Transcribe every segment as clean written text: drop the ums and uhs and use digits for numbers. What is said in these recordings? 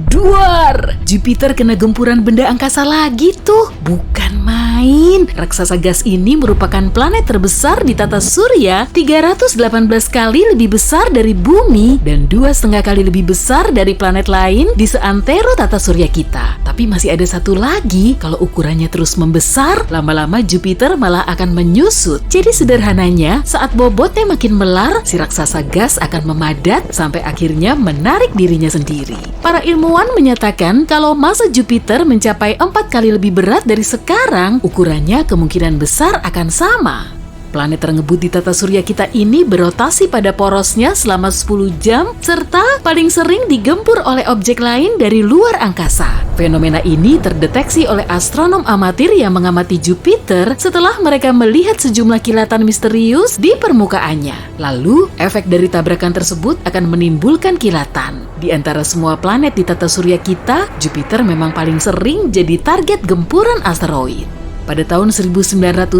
Duar! Jupiter kena gempuran benda angkasa lagi tuh. Bukan main. Raksasa gas ini merupakan planet terbesar di tata surya, 318 kali lebih besar dari Bumi dan 2,5 kali lebih besar dari planet lain di seantero tata surya kita. Tapi masih ada satu lagi, kalau ukurannya terus membesar, lama-lama Jupiter malah akan menyusut. Jadi sederhananya, saat bobotnya makin melar, si raksasa gas akan memadat sampai akhirnya menarik dirinya sendiri. Para ilmuwan menyatakan kalau massa Jupiter mencapai 4 kali lebih berat dari sekarang, ukurannya kemungkinan besar akan sama. Planet terengebut di tata surya kita ini berotasi pada porosnya selama 10 jam, serta paling sering digempur oleh objek lain dari luar angkasa. Fenomena ini terdeteksi oleh astronom amatir yang mengamati Jupiter setelah mereka melihat sejumlah kilatan misterius di permukaannya. Lalu, efek dari tabrakan tersebut akan menimbulkan kilatan. Di antara semua planet di tata surya kita, Jupiter memang paling sering jadi target gempuran asteroid. Pada tahun 1994,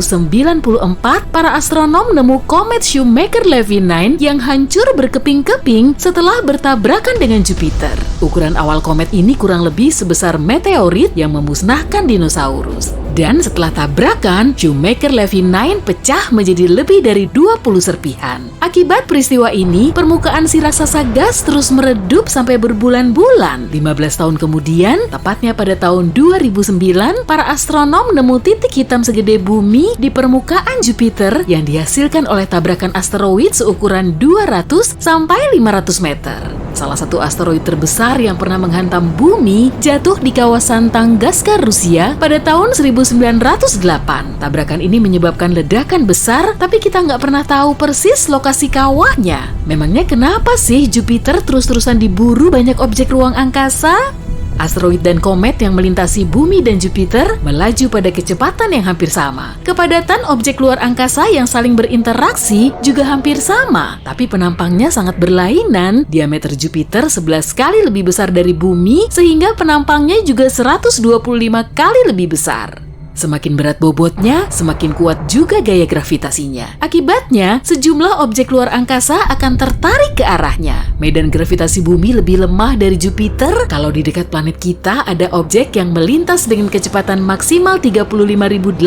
para astronom nemu komet Shoemaker-Levy 9 yang hancur berkeping-keping setelah bertabrakan dengan Jupiter. Ukuran awal komet ini kurang lebih sebesar meteorit yang memusnahkan dinosaurus. Dan setelah tabrakan, Shoemaker-Levy 9 pecah menjadi lebih dari 20 serpihan. Akibat peristiwa ini, permukaan si raksasa gas terus meredup sampai berbulan-bulan. 15 tahun kemudian, tepatnya pada tahun 2009, para astronom nemu titik hitam segede bumi di permukaan Jupiter yang dihasilkan oleh tabrakan asteroid seukuran 200 sampai 500 meter. Salah satu asteroid terbesar yang pernah menghantam bumi jatuh di kawasan Tunguska, Rusia pada tahun 1908. Tabrakan ini menyebabkan ledakan besar, tapi kita nggak pernah tahu persis lokasi kawahnya. Memangnya kenapa sih Jupiter terus-terusan diburu banyak objek ruang angkasa? Asteroid dan komet yang melintasi bumi dan Jupiter melaju pada kecepatan yang hampir sama. Kepadatan objek luar angkasa yang saling berinteraksi juga hampir sama, tapi penampangnya sangat berlainan. Diameter Jupiter 11 kali lebih besar dari bumi, sehingga penampangnya juga 125 kali lebih besar. Semakin berat bobotnya, semakin kuat juga gaya gravitasinya. Akibatnya, sejumlah objek luar angkasa akan tertarik ke arahnya. Medan gravitasi bumi lebih lemah dari Jupiter. Kalau di dekat planet kita ada objek yang melintas dengan kecepatan maksimal 35.888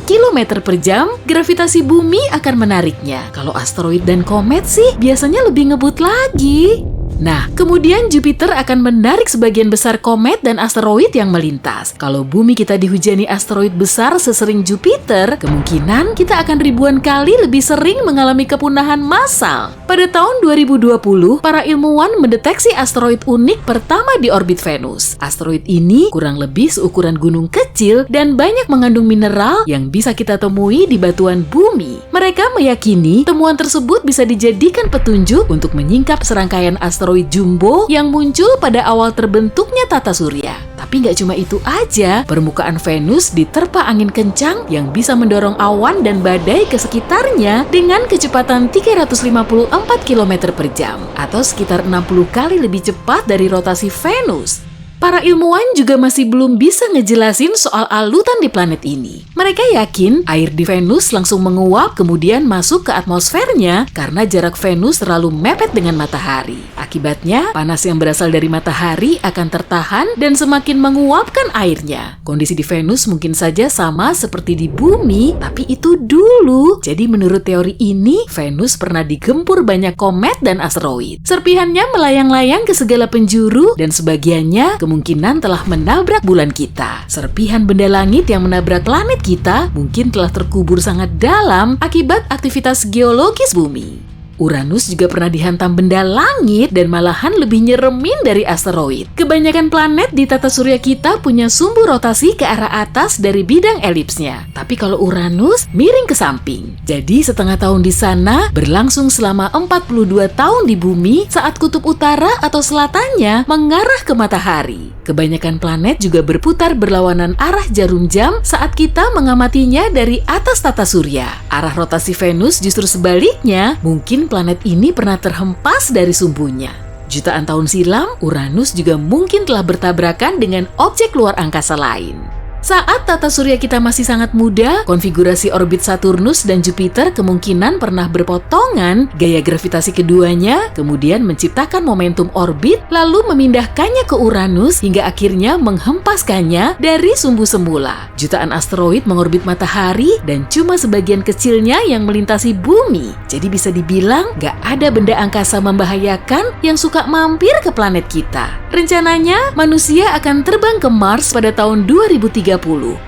km per jam, gravitasi bumi akan menariknya. Kalau asteroid dan komet sih biasanya lebih ngebut lagi. Nah, kemudian Jupiter akan menarik sebagian besar komet dan asteroid yang melintas. Kalau bumi kita dihujani asteroid besar sesering Jupiter, kemungkinan kita akan ribuan kali lebih sering mengalami kepunahan massal. Pada tahun 2020, para ilmuwan mendeteksi asteroid unik pertama di orbit Venus. Asteroid ini kurang lebih seukuran gunung kecil dan banyak mengandung mineral yang bisa kita temui di batuan bumi. Mereka meyakini temuan tersebut bisa dijadikan petunjuk untuk menyingkap serangkaian asteroid jumbo yang muncul pada awal terbentuknya tata surya. Tapi nggak cuma itu aja, permukaan Venus diterpa angin kencang yang bisa mendorong awan dan badai ke sekitarnya dengan kecepatan 354 km per jam, atau sekitar 60 kali lebih cepat dari rotasi Venus. Para ilmuwan juga masih belum bisa ngejelasin soal alutan di planet ini. Mereka yakin air di Venus langsung menguap kemudian masuk ke atmosfernya karena jarak Venus terlalu mepet dengan matahari. Akibatnya, panas yang berasal dari matahari akan tertahan dan semakin menguapkan airnya. Kondisi di Venus mungkin saja sama seperti di bumi, tapi itu dulu. Jadi menurut teori ini, Venus pernah digempur banyak komet dan asteroid. Serpihannya melayang-layang ke segala penjuru dan sebagiannya kemungkinan telah menabrak bulan kita. Serpihan benda langit yang menabrak planet kita mungkin telah terkubur sangat dalam akibat aktivitas geologis bumi. Uranus juga pernah dihantam benda langit dan malahan lebih nyeremin dari asteroid. Kebanyakan planet di tata surya kita punya sumbu rotasi ke arah atas dari bidang elipsnya. Tapi kalau Uranus miring ke samping. Jadi setengah tahun di sana berlangsung selama 42 tahun di bumi saat kutub utara atau selatannya mengarah ke matahari. Kebanyakan planet juga berputar berlawanan arah jarum jam saat kita mengamatinya dari atas tata surya. Arah rotasi Venus justru sebaliknya, mungkin planet ini pernah terhempas dari sumbunya. Jutaan tahun silam, Uranus juga mungkin telah bertabrakan dengan objek luar angkasa lain. Saat tata surya kita masih sangat muda, konfigurasi orbit Saturnus dan Jupiter kemungkinan pernah berpotongan, gaya gravitasi keduanya kemudian menciptakan momentum orbit lalu memindahkannya ke Uranus hingga akhirnya menghempaskannya dari sumbu semula. Jutaan asteroid mengorbit matahari dan cuma sebagian kecilnya yang melintasi bumi. Jadi bisa dibilang gak ada benda angkasa membahayakan yang suka mampir ke planet kita. Rencananya, manusia akan terbang ke Mars pada tahun 2030.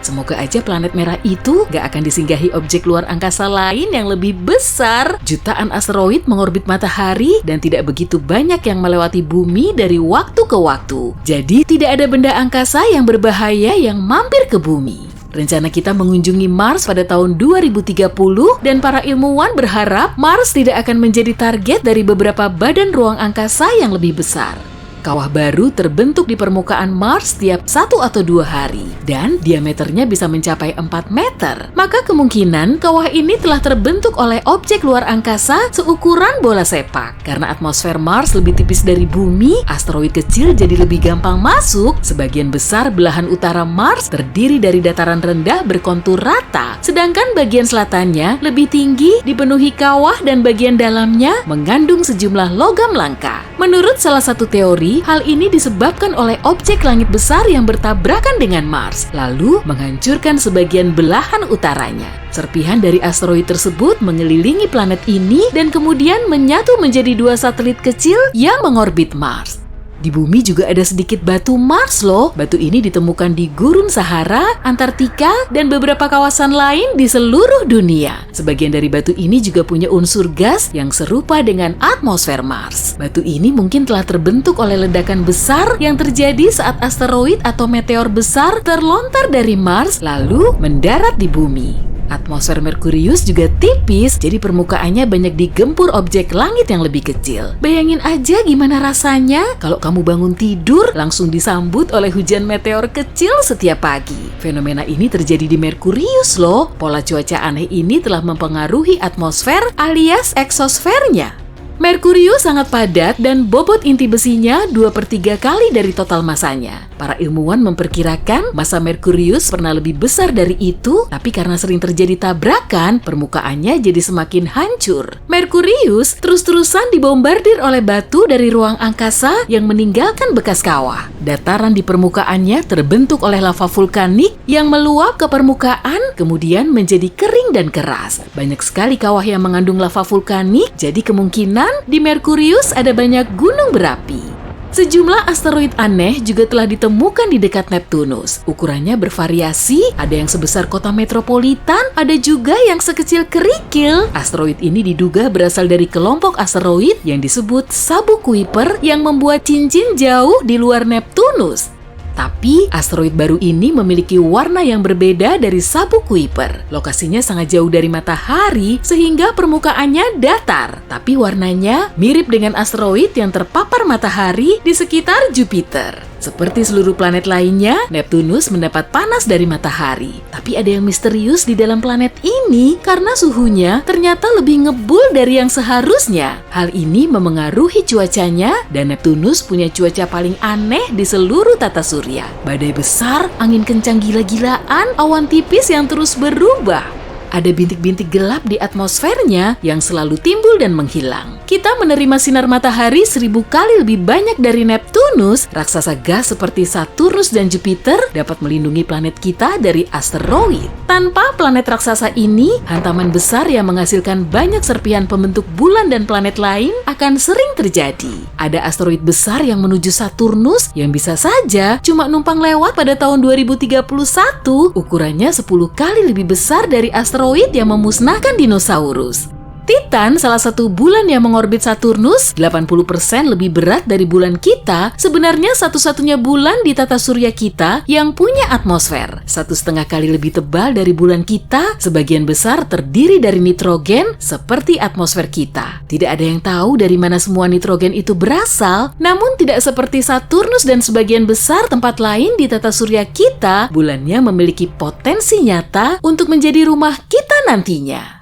Semoga aja planet merah itu gak akan disinggahi objek luar angkasa lain yang lebih besar. Jutaan asteroid mengorbit matahari dan tidak begitu banyak yang melewati bumi dari waktu ke waktu. Jadi tidak ada benda angkasa yang berbahaya yang mampir ke bumi. Rencana kita mengunjungi Mars pada tahun 2030 dan para ilmuwan berharap Mars tidak akan menjadi target dari beberapa badan ruang angkasa yang lebih besar. Kawah baru terbentuk di permukaan Mars setiap 1 atau 2 hari dan diameternya bisa mencapai 4 meter. Maka kemungkinan kawah ini telah terbentuk oleh objek luar angkasa seukuran bola sepak. Karena atmosfer Mars lebih tipis dari bumi, asteroid kecil jadi lebih gampang masuk. Sebagian besar belahan utara Mars terdiri dari dataran rendah berkontur rata, sedangkan bagian selatannya lebih tinggi, dipenuhi kawah dan bagian dalamnya mengandung sejumlah logam langka. Menurut salah satu teori, hal ini disebabkan oleh objek langit besar yang bertabrakan dengan Mars, lalu menghancurkan sebagian belahan utaranya. Serpihan dari asteroid tersebut mengelilingi planet ini dan kemudian menyatu menjadi 2 satelit kecil yang mengorbit Mars. Di bumi juga ada sedikit batu Mars loh. Batu ini ditemukan di Gurun Sahara, Antartika, dan beberapa kawasan lain di seluruh dunia. Sebagian dari batu ini juga punya unsur gas yang serupa dengan atmosfer Mars. Batu ini mungkin telah terbentuk oleh ledakan besar yang terjadi saat asteroid atau meteor besar terlontar dari Mars lalu mendarat di bumi. Atmosfer Merkurius juga tipis, jadi permukaannya banyak digempur objek langit yang lebih kecil. Bayangin aja gimana rasanya kalau kamu bangun tidur langsung disambut oleh hujan meteor kecil setiap pagi. Fenomena ini terjadi di Merkurius loh. Pola cuaca aneh ini telah mempengaruhi atmosfer alias eksosfernya. Merkurius sangat padat dan bobot inti besinya 2/3 kali dari total masanya. Para ilmuwan memperkirakan massa Merkurius pernah lebih besar dari itu, tapi karena sering terjadi tabrakan, permukaannya jadi semakin hancur. Merkurius terus-terusan dibombardir oleh batu dari ruang angkasa yang meninggalkan bekas kawah. Dataran di permukaannya terbentuk oleh lava vulkanik yang meluap ke permukaan, kemudian menjadi kering dan keras. Banyak sekali kawah yang mengandung lava vulkanik, jadi kemungkinan di Merkurius ada banyak gunung berapi. Sejumlah asteroid aneh juga telah ditemukan di dekat Neptunus. Ukurannya bervariasi, ada yang sebesar kota metropolitan, ada juga yang sekecil kerikil. Asteroid ini diduga berasal dari kelompok asteroid yang disebut Sabu Kuiper yang membuat cincin jauh di luar Neptunus. Tapi, asteroid baru ini memiliki warna yang berbeda dari Sabu Kuiper. Lokasinya sangat jauh dari matahari, sehingga permukaannya datar. Tapi warnanya mirip dengan asteroid yang terpapar matahari di sekitar Jupiter. Seperti seluruh planet lainnya, Neptunus mendapat panas dari matahari. Tapi ada yang misterius di dalam planet ini karena suhunya ternyata lebih ngebul dari yang seharusnya. Hal ini memengaruhi cuacanya dan Neptunus punya cuaca paling aneh di seluruh tata surya. Badai besar, angin kencang gila-gilaan, awan tipis yang terus berubah. Ada bintik-bintik gelap di atmosfernya yang selalu timbul dan menghilang. Kita menerima sinar matahari 1000 kali lebih banyak dari Neptunus. Raksasa gas seperti Saturnus dan Jupiter dapat melindungi planet kita dari asteroid. Tanpa planet raksasa ini, hantaman besar yang menghasilkan banyak serpihan pembentuk bulan dan planet lain akan sering terjadi. Ada asteroid besar yang menuju Saturnus yang bisa saja cuma numpang lewat pada tahun 2031. Ukurannya 10 kali lebih besar dari asteroid yang memusnahkan dinosaurus. Titan, salah satu bulan yang mengorbit Saturnus, 80% lebih berat dari bulan kita, sebenarnya satu-satunya bulan di tata surya kita yang punya atmosfer. 1,5 kali lebih tebal dari bulan kita, sebagian besar terdiri dari nitrogen seperti atmosfer kita. Tidak ada yang tahu dari mana semua nitrogen itu berasal, namun tidak seperti Saturnus dan sebagian besar tempat lain di tata surya kita, bulannya memiliki potensi nyata untuk menjadi rumah kita nantinya.